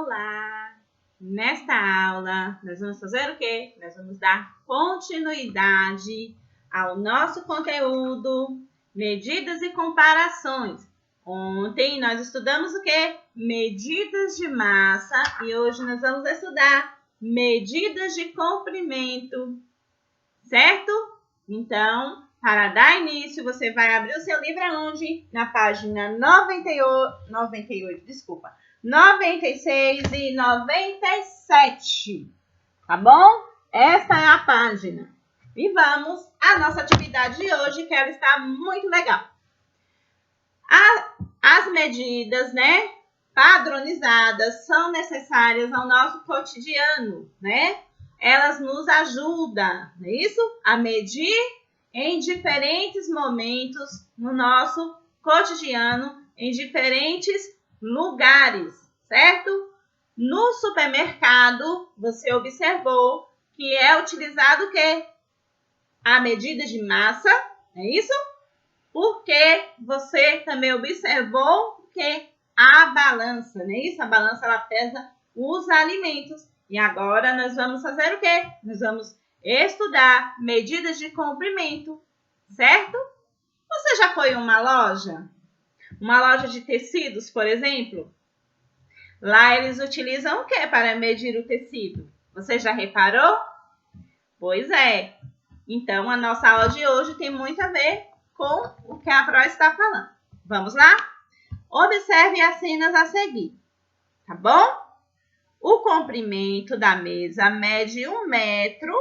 Olá! Nesta aula, nós vamos fazer o quê? Nós vamos dar continuidade ao nosso conteúdo, medidas e comparações. Ontem nós estudamos o quê? Medidas de massa e hoje nós vamos estudar medidas de comprimento, certo? Então, para dar início, você vai abrir o seu livro aonde? Na página 96 e 97, tá bom? Essa é a página. E vamos à nossa atividade de hoje, que ela está muito legal. As medidas, né, padronizadas são necessárias ao nosso cotidiano, né? Elas nos ajudam, não é isso? A medir em diferentes momentos no nosso cotidiano, em diferentes lugares, certo? No supermercado, você observou que é utilizado o quê? A medida de massa, é isso? Porque você também observou que a balança, não é isso? A balança, ela pesa os alimentos. E agora nós vamos fazer o quê? Nós vamos estudar medidas de comprimento, certo? Você já foi em uma loja? Uma loja de tecidos, por exemplo? Lá eles utilizam o que para medir o tecido? Você já reparou? Pois é. Então, a nossa aula de hoje tem muito a ver com o que a Pro está falando. Vamos lá? Observe as cenas a seguir, tá bom? O comprimento da mesa mede 1 metro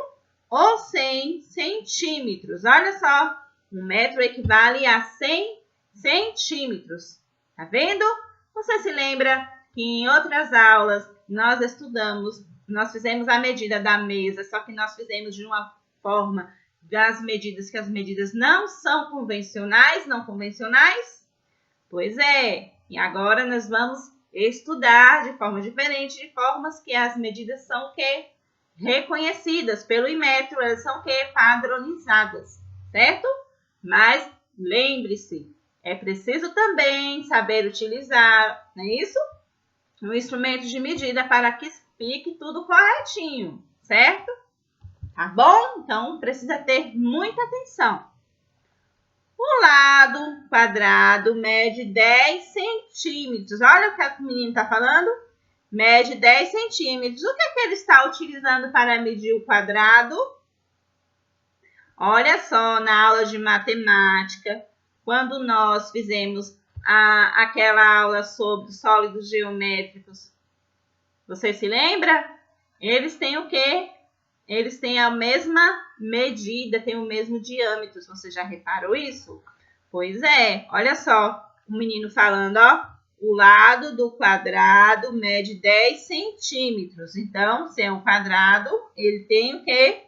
ou 100 centímetros. Olha só, 1 metro equivale a 100 centímetros. Tá vendo? Você se lembra que em outras aulas nós fizemos a medida da mesa, só que nós fizemos de uma forma das medidas, que as medidas não são convencionais, não convencionais? Pois é, e agora nós vamos estudar de forma diferente, de formas que as medidas são o quê? Reconhecidas pelo Inmetro, elas são o quê? Padronizadas, certo? Mas lembre-se, é preciso também saber utilizar, não é isso? Um instrumento de medida para que fique tudo corretinho, certo? Tá bom? Então, precisa ter muita atenção. O lado quadrado mede 10 centímetros. Olha o que o menino está falando. Mede 10 centímetros. O que é que ele está utilizando para medir o quadrado? Olha só, na aula de matemática, quando nós fizemos aquela aula sobre sólidos geométricos, você se lembra? Eles têm o quê? Eles têm a mesma medida, têm o mesmo diâmetro. Você já reparou isso? Pois é, olha só, o menino falando, ó. O lado do quadrado mede 10 centímetros. Então, se é um quadrado, ele tem o quê?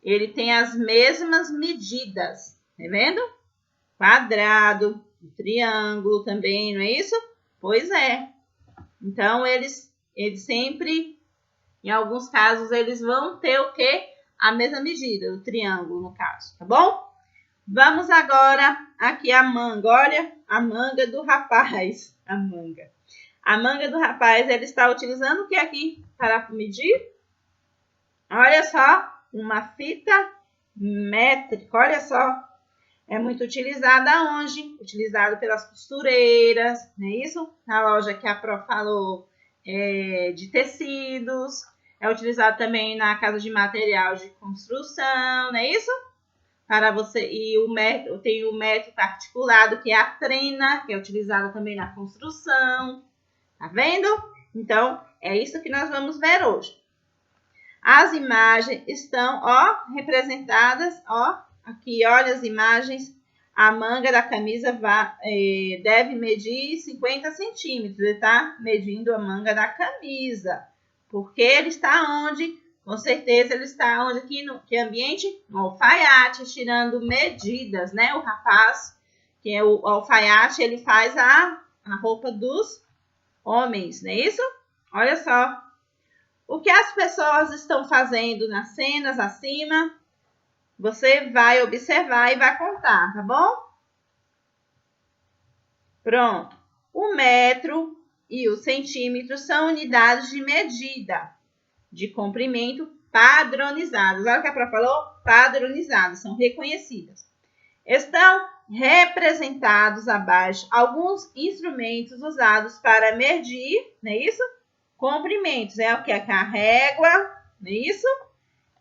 Ele tem as mesmas medidas. Tá vendo? Quadrado, triângulo também, não é isso? Pois é. Então, eles sempre... Em alguns casos, eles vão ter o quê? A mesma medida, o triângulo, no caso, tá bom? Vamos agora aqui a manga. Olha, a manga do rapaz. A manga do rapaz, ele está utilizando o que aqui para medir? Olha só, uma fita métrica. Olha só, é muito utilizada onde? Utilizada pelas costureiras, não é isso? Na loja que a Pro falou de tecidos. É utilizado também na casa de material de construção, não é isso? Para você, e tem o método articulado, que é a trena, que é utilizado também na construção. Tá vendo? Então, é isso que nós vamos ver hoje. As imagens estão, ó, representadas, ó, aqui, olha as imagens. A manga da camisa deve medir 50 centímetros. Ele está medindo a manga da camisa. Porque ele está onde? Com certeza ele está onde? Aqui no que ambiente? No alfaiate, tirando medidas, né? O rapaz, que é o alfaiate, ele faz a roupa dos homens, não é isso? Olha só. O que as pessoas estão fazendo nas cenas acima, você vai observar e vai contar, tá bom? Pronto. O metro e o centímetro são unidades de medida de comprimento padronizadas. Olha o que a prof falou, padronizadas, são reconhecidas. Estão representados abaixo alguns instrumentos usados para medir, não é isso? Comprimentos, é o que? A régua, não é isso?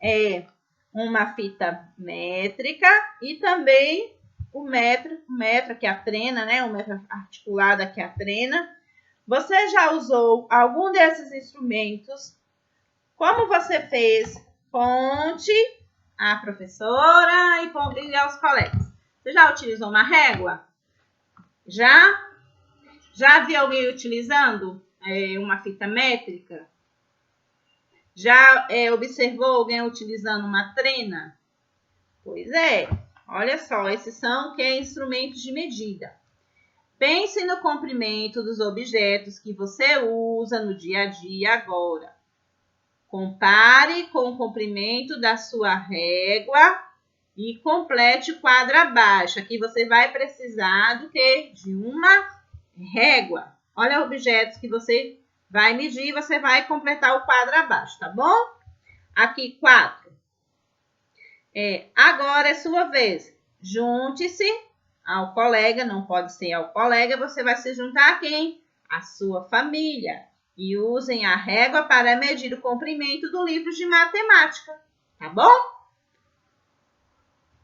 É uma fita métrica e também o metro que é a trena, né? O metro articulada que é a trena. Você já usou algum desses instrumentos? Como você fez? Conte à professora e aos colegas. Você já utilizou uma régua? Já? Já viu alguém utilizando uma fita métrica? Já observou alguém utilizando uma trena? Pois é. Olha só, esses são instrumentos de medida. Pense no comprimento dos objetos que você usa no dia a dia agora. Compare com o comprimento da sua régua e complete o quadro abaixo. Aqui você vai precisar do quê? De uma régua. Olha objetos que você vai medir e você vai completar o quadro abaixo, tá bom? Aqui, 4. Agora é sua vez. Junte-se ao colega, não pode ser ao colega, você vai se juntar a quem? A sua família. E usem a régua para medir o comprimento do livro de matemática, tá bom?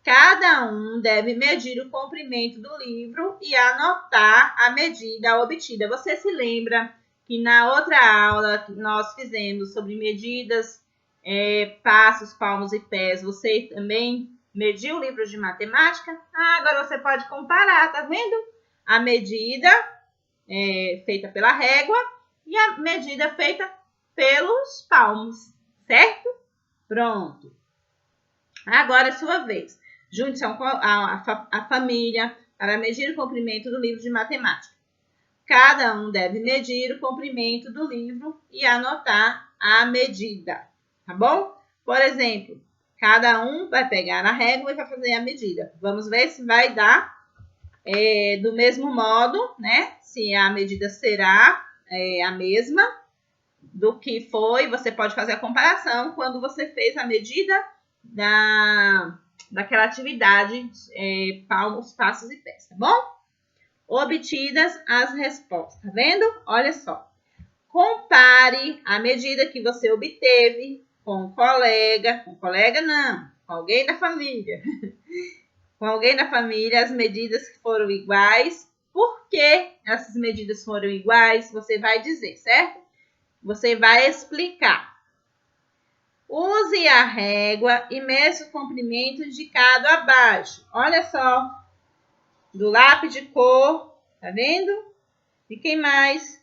Cada um deve medir o comprimento do livro e anotar a medida obtida. Você se lembra que na outra aula que nós fizemos sobre medidas, passos, palmos e pés, você também mediu o livro de matemática? Agora você pode comparar, tá vendo? A medida feita pela régua e a medida feita pelos palmos, certo? Pronto. Agora é sua vez. Junte-se à família para medir o comprimento do livro de matemática. Cada um deve medir o comprimento do livro e anotar a medida, tá bom? Por exemplo, cada um vai pegar a régua e vai fazer a medida. Vamos ver se vai dar do mesmo modo, né? Se a medida será a mesma do que foi. Você pode fazer a comparação quando você fez a medida daquela atividade, palmos, passos e pés, tá bom? Obtidas as respostas, tá vendo? Olha só. Compare a medida que você obteve com o colega, com alguém da família. Com alguém da família, as medidas que foram iguais. Por que essas medidas foram iguais? Você vai dizer, certo? Você vai explicar. Use a régua e meça o comprimento indicado abaixo. Olha só. Do lápis de cor, tá vendo? E quem mais?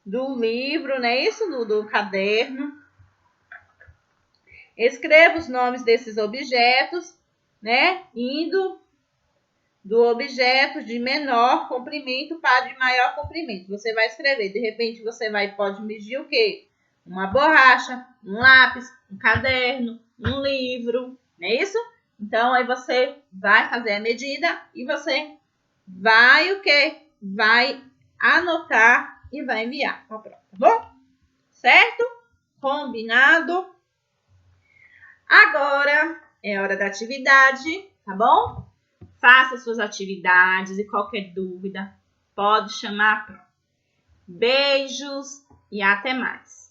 Do livro, não é isso? Do caderno. Escreva os nomes desses objetos, né? Indo do objeto de menor comprimento para de maior comprimento. Você vai escrever. De repente, você pode medir o quê? Uma borracha, um lápis, um caderno, um livro, não é isso? Então, aí você vai fazer a medida e você vai o quê? Vai anotar e vai enviar para a prova, tá bom? Certo? Combinado? Agora é hora da atividade, tá bom? Faça suas atividades e qualquer dúvida pode chamar a prova. Beijos e até mais!